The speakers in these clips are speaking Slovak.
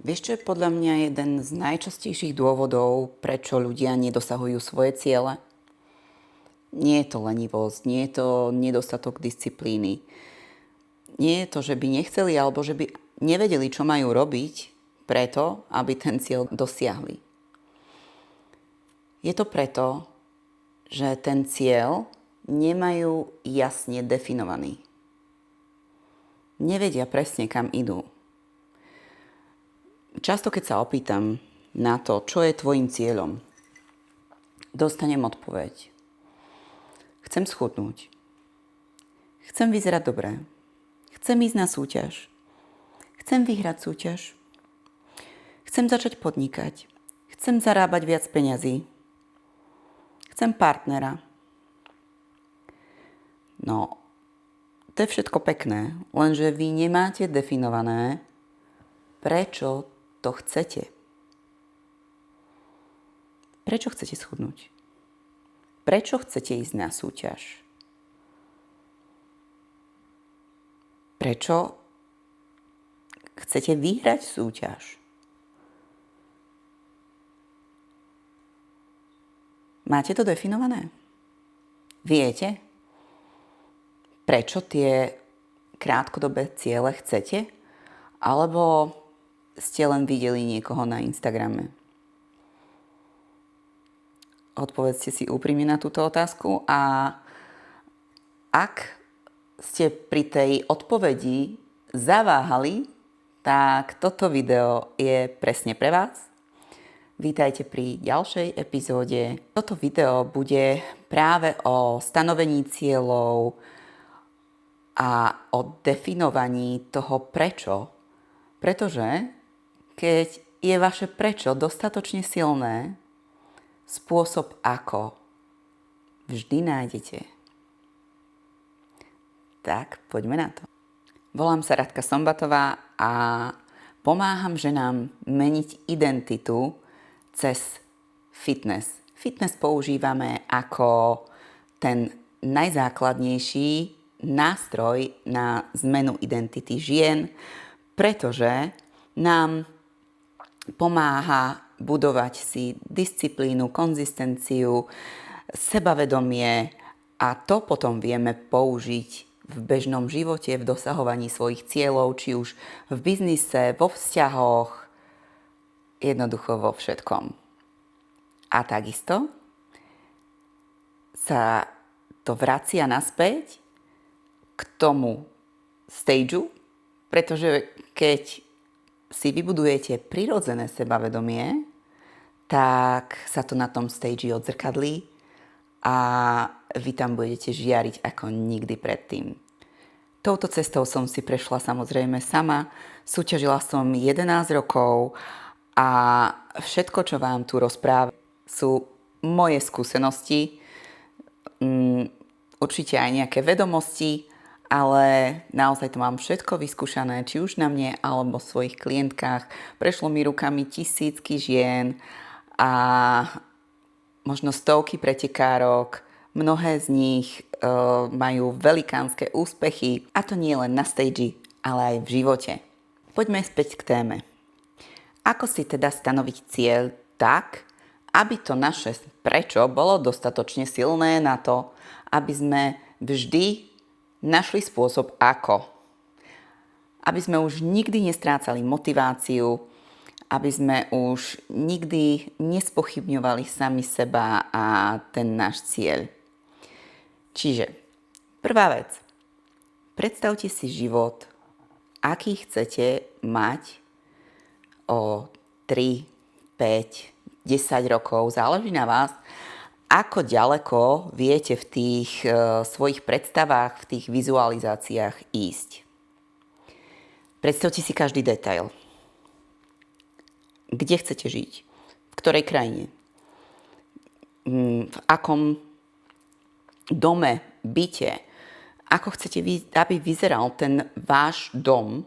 Vieš, čo je podľa mňa jeden z najčastejších dôvodov, prečo ľudia nedosahujú svoje ciele? Nie je to lenivosť, nie je to nedostatok disciplíny. Nie je to, že by nechceli alebo že by nevedeli, čo majú robiť preto, aby ten cieľ dosiahli. Je to preto, že ten cieľ nemajú jasne definovaný. Nevedia presne, kam idú. Často, keď sa opýtam na to, čo je tvojim cieľom, dostanem odpoveď. Chcem schudnúť. Chcem vyzerať dobre. Chcem ísť na súťaž. Chcem vyhrať súťaž. Chcem začať podnikať. Chcem zarábať viac peňazí. Chcem partnera. No, to je všetko pekné, lenže vy nemáte definované, prečo to chcete. Prečo chcete schudnúť? Prečo chcete ísť na súťaž? Prečo chcete vyhrať súťaž? Máte to definované? Viete, prečo tie krátkodobé ciele chcete? Alebo ste len videli niekoho na Instagrame? Odpovedzte si úprimne na túto otázku a ak ste pri tej odpovedi zaváhali, tak toto video je presne pre vás. Vítajte pri ďalšej epizóde. Toto video bude práve o stanovení cieľov a o definovaní toho prečo. Pretože keď je vaše prečo dostatočne silné, spôsob ako vždy nájdete. Tak, poďme na to. Volám sa Radka Sombatová a pomáham ženám meniť identitu cez fitness. Fitness používame ako ten najzákladnejší nástroj na zmenu identity žien, pretože nám pomáha budovať si disciplínu, konzistenciu, sebavedomie a to potom vieme použiť v bežnom živote, v dosahovaní svojich cieľov, či už v biznise, vo vzťahoch, jednoducho vo všetkom. A takisto sa to vracia naspäť k tomu stageu, pretože keď si vybudujete prirodzené sebavedomie, tak sa to na tom stage odzrkadlí a vy tam budete žiariť ako nikdy predtým. Touto cestou som si prešla samozrejme sama, súťažila som 11 rokov a všetko, čo vám tu rozprávam, sú moje skúsenosti, určite aj nejaké vedomosti, ale naozaj to mám všetko vyskúšané, či už na mne alebo v svojich klientkách. Prešlo mi rukami tisícky žien a možno stovky pretekárok. Mnohé z nich majú velikánske úspechy a to nie len na stage, ale aj v živote. Poďme späť k téme. Ako si teda stanoviť cieľ tak, aby to naše prečo bolo dostatočne silné na to, aby sme vždy našli spôsob ako. Aby sme už nikdy nestrácali motiváciu, aby sme už nikdy nespochybňovali sami seba a ten náš cieľ. Čiže, prvá vec. Predstavte si život, aký chcete mať o 3, 5, 10 rokov. Záleží na vás, ako ďaleko viete v tých svojich predstavách, v tých vizualizáciách ísť. Predstavte si každý detail. Kde chcete žiť? V ktorej krajine? V akom dome, byte? Ako chcete, aby vyzeral ten váš dom,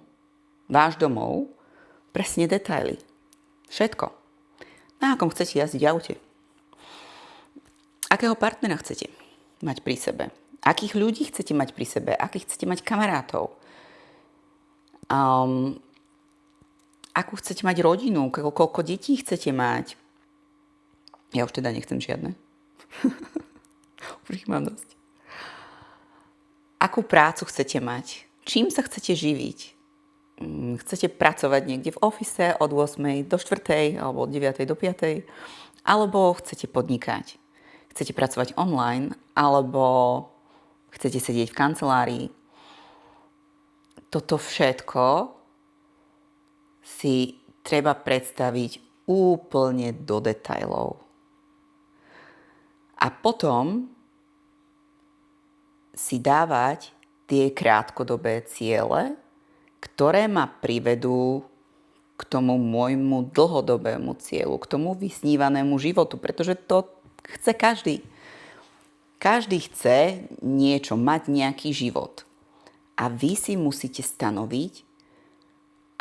váš domov? Presne detaily. Všetko. Na akom chcete jazdiť v aute? Akého partnera chcete mať pri sebe? Akých ľudí chcete mať pri sebe? Akých chcete mať kamarátov? akú chcete mať rodinu, koľko detí chcete mať. Ja už teda nechcem žiadne. Už ich mám dosť. Akú prácu chcete mať? Čím sa chcete živiť? Chcete pracovať niekde v office od 8 do 4 alebo od 9 do 5? Alebo chcete podnikať? Chcete pracovať online? Alebo chcete sedieť v kancelárii? Toto všetko si treba predstaviť úplne do detailov. A potom si dávať tie krátkodobé ciele, ktoré ma privedú k tomu môjmu dlhodobému cieľu, k tomu vysnívanému životu, pretože to chce každý. Každý chce niečo, mať nejaký život. A vy si musíte stanoviť,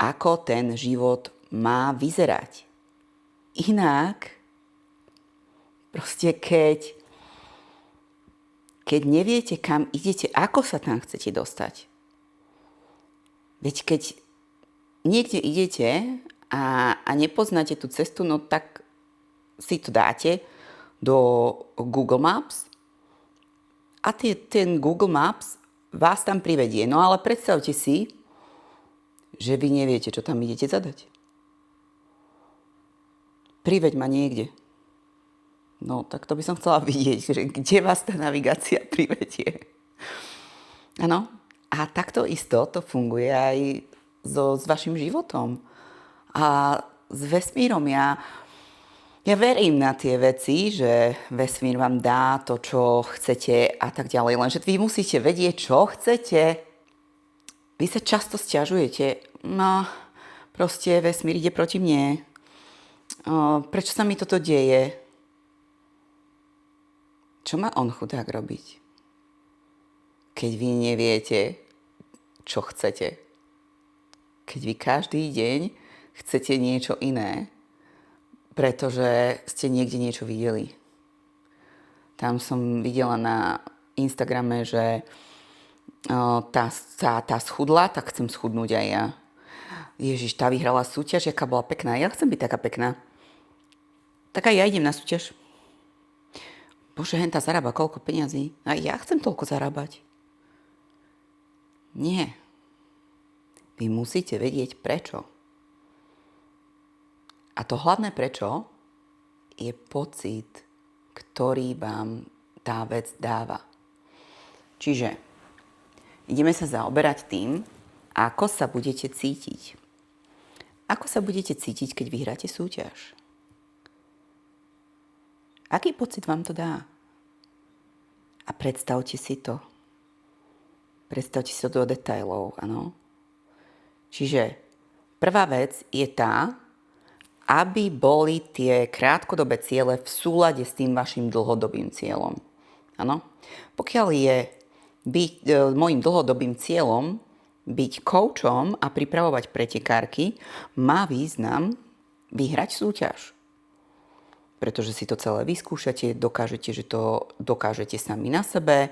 ako ten život má vyzerať. Inak, proste keď neviete, kam idete, ako sa tam chcete dostať. Veď keď niekde idete a nepoznáte tú cestu, no tak si to dáte do Google Maps a ten Google Maps vás tam privedie. No ale predstavte si, že vy neviete, čo tam idete zadať. Priveď ma niekde. No, tak to by som chcela vidieť, že kde vás tá navigácia privedie. Áno. A takto isto to funguje aj s vašim životom. A s vesmírom ja verím na tie veci, že vesmír vám dá to, čo chcete a tak ďalej. Lenže vy musíte vedieť, čo chcete. Vy sa často sťažujete. No, proste vesmír ide proti mne. Prečo sa mi toto deje? Čo má on chudák robiť? Keď vy neviete, čo chcete. Keď vy každý deň chcete niečo iné, pretože ste niekde niečo videli. Tam som videla na Instagrame, že tá schudla, tak chcem schudnúť aj ja. Ježiš, tá vyhrala súťaž, aká bola pekná. Ja chcem byť taká pekná. Tak aj ja idem na súťaž. Bože, henta zarába koľko peňazí. A ja chcem toľko zarábať. Nie. Vy musíte vedieť prečo. A to hlavné prečo je pocit, ktorý vám tá vec dáva. Čiže ideme sa zaoberať tým, ako sa budete cítiť. Ako sa budete cítiť, keď vyhráte súťaž? Aký pocit vám to dá? A predstavte si to. Predstavte si to do detailov, áno. Čiže prvá vec je tá, aby boli tie krátkodobé ciele v súlade s tým vašim dlhodobým cieľom. Áno? Pokiaľ je môjim dlhodobým cieľom byť koučom a pripravovať pretekárky, má význam vyhrať súťaž. Pretože si to celé vyskúšate, dokážete, že to dokážete sami na sebe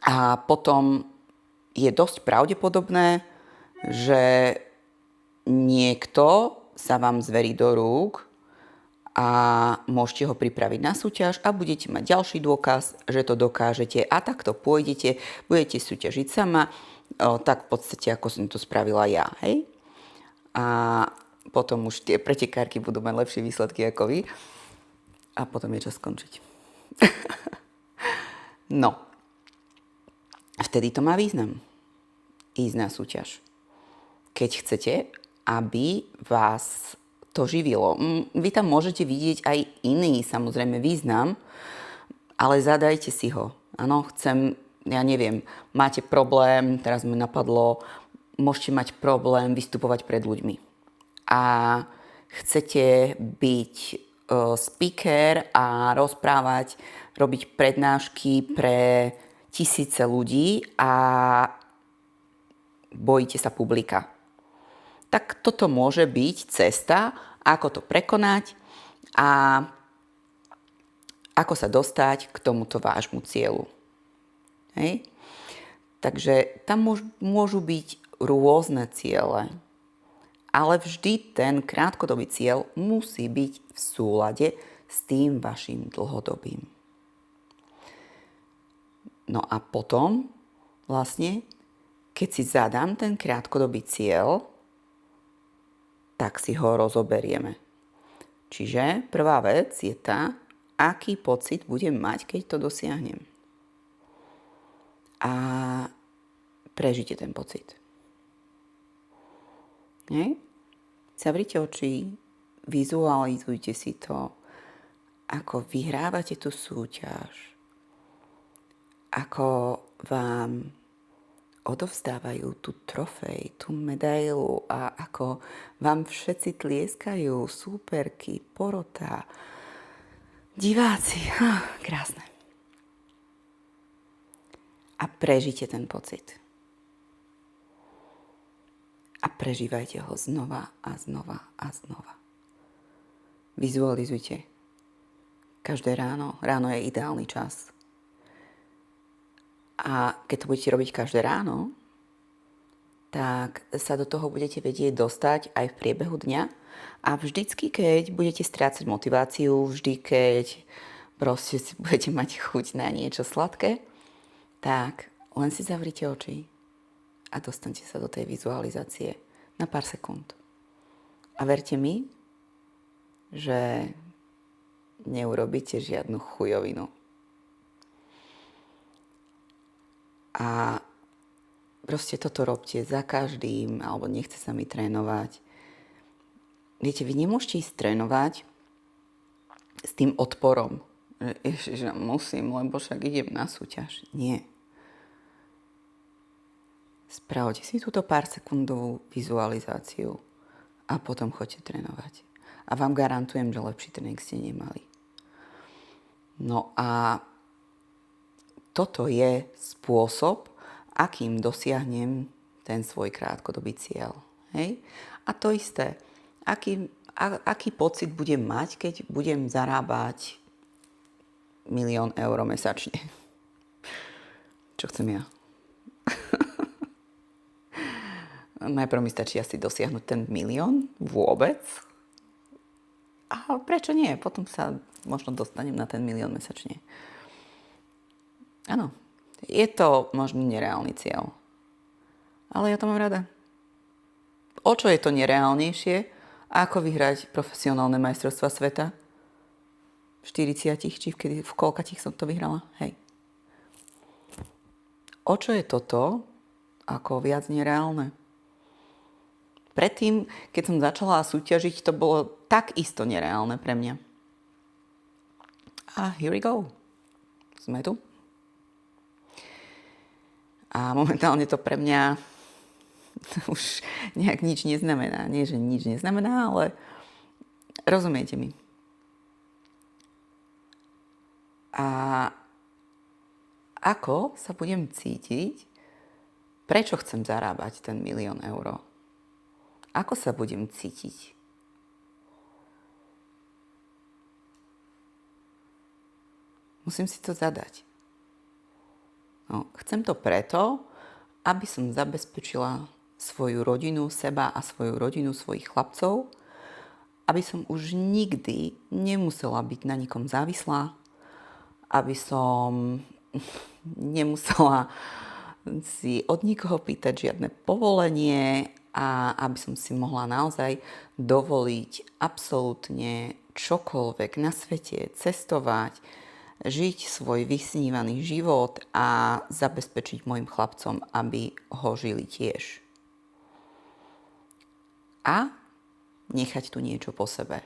a potom je dosť pravdepodobné, že niekto sa vám zverí do rúk a môžete ho pripraviť na súťaž a budete mať ďalší dôkaz, že to dokážete a takto pôjdete, budete súťažiť sama, tak v podstate ako som to spravila ja, hej? A potom už tie pretekárky budú mať lepšie výsledky ako vy a potom je čas skončiť. No, vtedy to má význam ísť na súťaž. Keď chcete, aby vás to živilo. Vy tam môžete vidieť aj iný, samozrejme, význam, ale zadajte si ho. Áno, ja neviem, máte problém, teraz mi napadlo, môžete mať problém vystupovať pred ľuďmi. A chcete byť speaker a rozprávať, robiť prednášky pre tisíce ľudí a bojíte sa publika. Tak toto môže byť cesta, ako to prekonať a ako sa dostať k tomuto vášmu cieľu. Hej? Takže tam môžu byť rôzne ciele. Ale vždy ten krátkodobý cieľ musí byť v súlade s tým vašim dlhodobým. No a potom vlastne, keď si zadám ten krátkodobý cieľ, tak si ho rozoberieme. Čiže prvá vec je tá, aký pocit budem mať, keď to dosiahnem. A prežite ten pocit. Nie? Zavrite oči, vizualizujte si to, ako vyhrávate tú súťaž, ako vám odovzdávajú tú trofej, tú medailu a ako vám všetci tlieskajú, súperky, porota, diváci. Krásne. A prežite ten pocit. A prežívajte ho znova a znova a znova. Vizualizujte. Každé ráno. Ráno je ideálny čas. A keď to budete robiť každé ráno, tak sa do toho budete vedieť dostať aj v priebehu dňa. A vždycky, keď budete strácať motiváciu, vždy, keď proste si budete mať chuť na niečo sladké, tak len si zavrite oči a dostanete sa do tej vizualizácie na pár sekúnd. A verte mi, že neurobíte žiadnu chujovinu. A proste toto robte za každým, alebo nechce sa mi trénovať. Viete, vy nemôžete ísť trénovať s tým odporom. Ježiš, musím, lebo však idem na súťaž. Nie. Spravte si túto pár sekundovú vizualizáciu a potom choďte trénovať. A vám garantujem, že lepší tréning ste nemali. No a toto je spôsob, akým dosiahnem ten svoj krátkodobý cieľ. Hej? A to isté, aký pocit budem mať, keď budem zarábať 1 000 000 eur mesačne. Čo chcem ja? Najprv mi stačí asi dosiahnuť ten 1 000 000 vôbec. A prečo nie? Potom sa možno dostanem na ten 1 000 000 mesačne. Áno, je to možno nereálny cieľ. Ale ja to mám rada. O čo je to nereálnejšie, ako vyhrať profesionálne majstrovstvá sveta? V 40, či v koľkatých som to vyhrala? Hej. O čo je toto, ako viac nereálne? Predtým, keď som začala súťažiť, to bolo tak isto nereálne pre mňa. A here we go. Sme tu. A momentálne to pre mňa už nejak nič neznamená. Nie, že nič neznamená, ale rozumiete mi. A ako sa budem cítiť, prečo chcem zarábať ten 1 000 000 eur? Ako sa budem cítiť? Musím si to zadať. No, chcem to preto, aby som zabezpečila svoju rodinu, seba a svoju rodinu, svojich chlapcov, aby som už nikdy nemusela byť na nikom závislá, aby som nemusela si od nikoho pýtať žiadne povolenie a aby som si mohla naozaj dovoliť absolútne čokoľvek na svete, cestovať, žiť svoj vysnívaný život a zabezpečiť mojim chlapcom, aby ho žili tiež. A nechať tu niečo po sebe.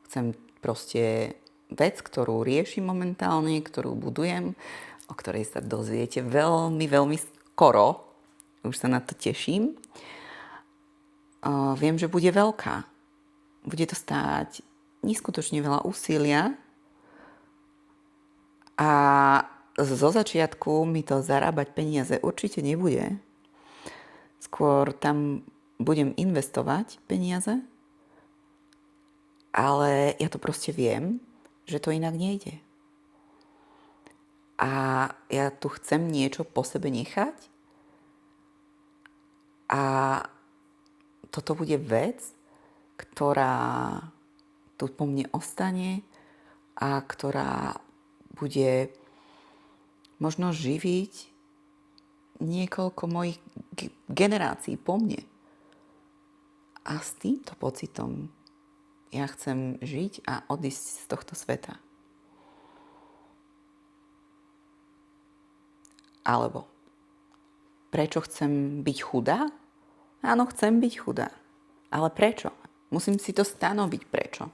Chcem proste vec, ktorú riešim momentálne, ktorú budujem, o ktorej sa dozviete veľmi, veľmi skoro. Už sa na to teším. Viem, že bude veľká. Bude to stáť neskutočne veľa úsilia a zo začiatku mi to zarábať peniaze určite nebude. Skôr tam budem investovať peniaze, ale ja to proste viem, že to inak nejde. A ja tu chcem niečo po sebe nechať a toto bude vec, ktorá tu po mne ostane a ktorá bude možno živiť niekoľko mojich generácií po mne. A s týmto pocitom ja chcem žiť a odísť z tohto sveta. Alebo prečo chcem byť chudá? Áno, chcem byť chudá. Ale prečo? Musím si to stanoviť prečo.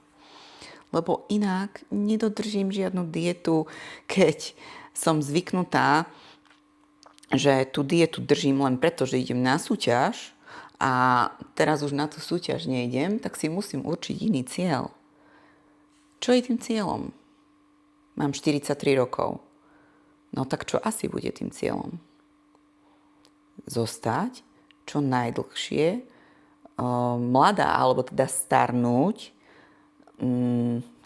Lebo inak nedodržím žiadnu dietu, keď som zvyknutá, že tú dietu držím len preto, že idem na súťaž a teraz už na tú súťaž nejdem, tak si musím určiť iný cieľ. Čo je tým cieľom? Mám 43 rokov. No tak čo asi bude tým cieľom? Zostať čo najdlhšie mladá, alebo teda starnúť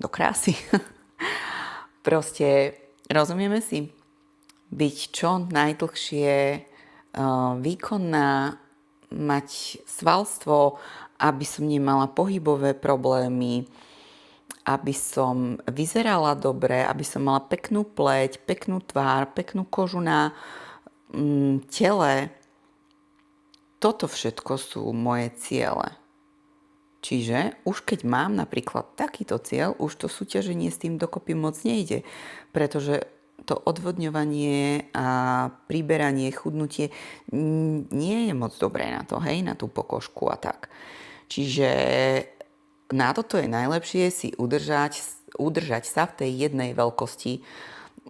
do krásy. Proste rozumieme si? Byť čo najdlhšie výkonná, mať svalstvo, aby som nemala pohybové problémy, aby som vyzerala dobre, aby som mala peknú pleť, peknú tvár, peknú kožu na tele. Toto všetko sú moje ciele. Čiže už keď mám napríklad takýto cieľ, už to súťaženie s tým dokopy moc nejde, pretože to odvodňovanie a priberanie, chudnutie nie je moc dobré na to, hej, na tú pokožku a tak. Čiže na toto je najlepšie si udržať sa v tej jednej veľkosti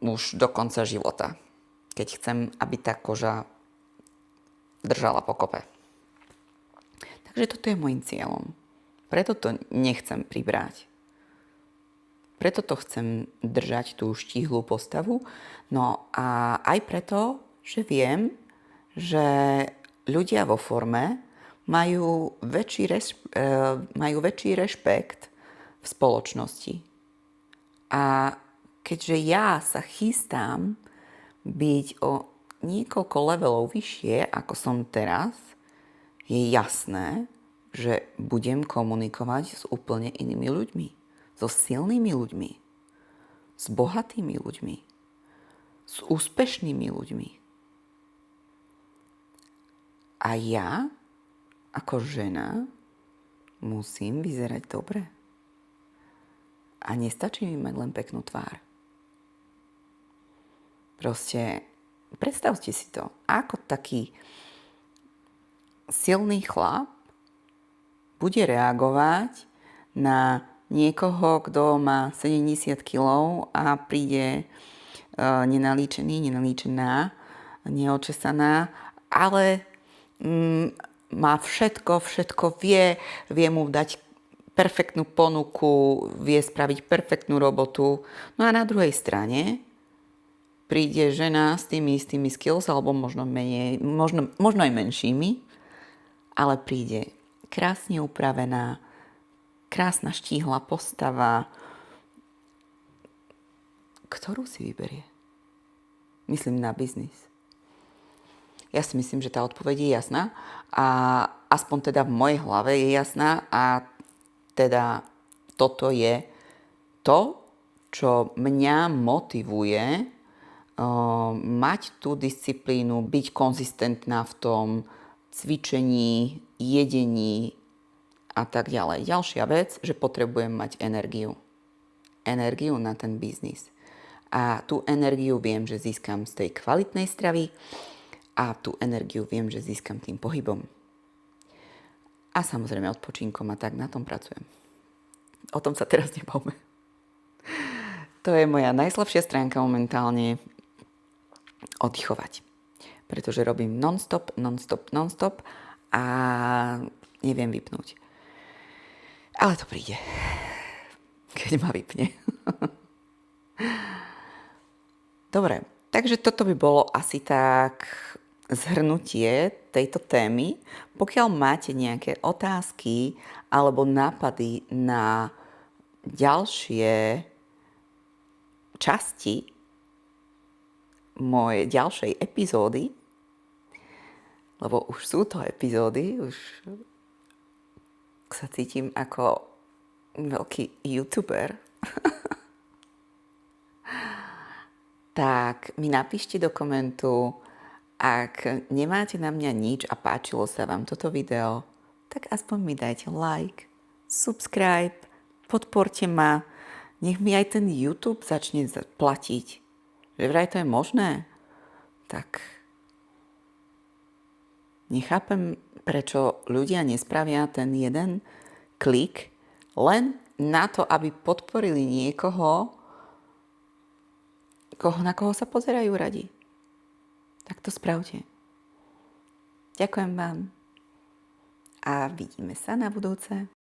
už do konca života, keď chcem, aby tá koža držala pokope. Takže toto je môjim cieľom. Preto to nechcem pribrať. Preto to chcem držať tú štíhlu postavu. No a aj preto, že viem, že ľudia vo forme majú väčší rešpekt v spoločnosti. A keďže ja sa chystám byť o niekoľko levelov vyššie, ako som teraz, je jasné, že budem komunikovať s úplne inými ľuďmi. So silnými ľuďmi. S bohatými ľuďmi. S úspešnými ľuďmi. A ja, ako žena, musím vyzerať dobre. A nestačí mi mať len peknú tvár. Proste predstavte si to, ako taký silný chlap bude reagovať na niekoho, kto má 70 kg a príde nenalíčená, neočesaná, ale má všetko vie mu dať perfektnú ponuku, vie spraviť perfektnú robotu. No a na druhej strane príde žena s tými istými skills, alebo možno menej, možno aj menšími, ale príde krásne upravená, krásna štíhla postava. Ktorú si vyberie? Myslím na biznis. Ja si myslím, že tá odpoveď je jasná a aspoň teda v mojej hlave je jasná a teda toto je to, čo mňa motivuje mať tú disciplínu, byť konzistentná v tom cvičení, jedení a tak ďalej. Ďalšia vec, že potrebujem mať energiu. Energiu na ten biznis. A tú energiu viem, že získam z tej kvalitnej stravy a tú energiu viem, že získam tým pohybom. A samozrejme odpočinkom a tak na tom pracujem. O tom sa teraz nebavme. To je moja najslabšia stránka momentálne, oddychovať. Pretože robím non-stop a neviem vypnúť. Ale to príde, keď ma vypne. Dobre, takže toto by bolo asi tak zhrnutie tejto témy. Pokiaľ máte nejaké otázky alebo nápady na ďalšie časti mojej ďalšej epizódy, lebo už sú to epizódy, už sa cítim ako veľký youtuber. Tak mi napíšte do komentu, ak nemáte na mňa nič a páčilo sa vám toto video, tak aspoň mi dajte like, subscribe, podporte ma, nech mi aj ten YouTube začne platiť. Že vraj to je možné? Tak nechápem, prečo ľudia nespravia ten jeden klik len na to, aby podporili niekoho, na koho sa pozerajú radi. Tak to spravte. Ďakujem vám a vidíme sa na budúce.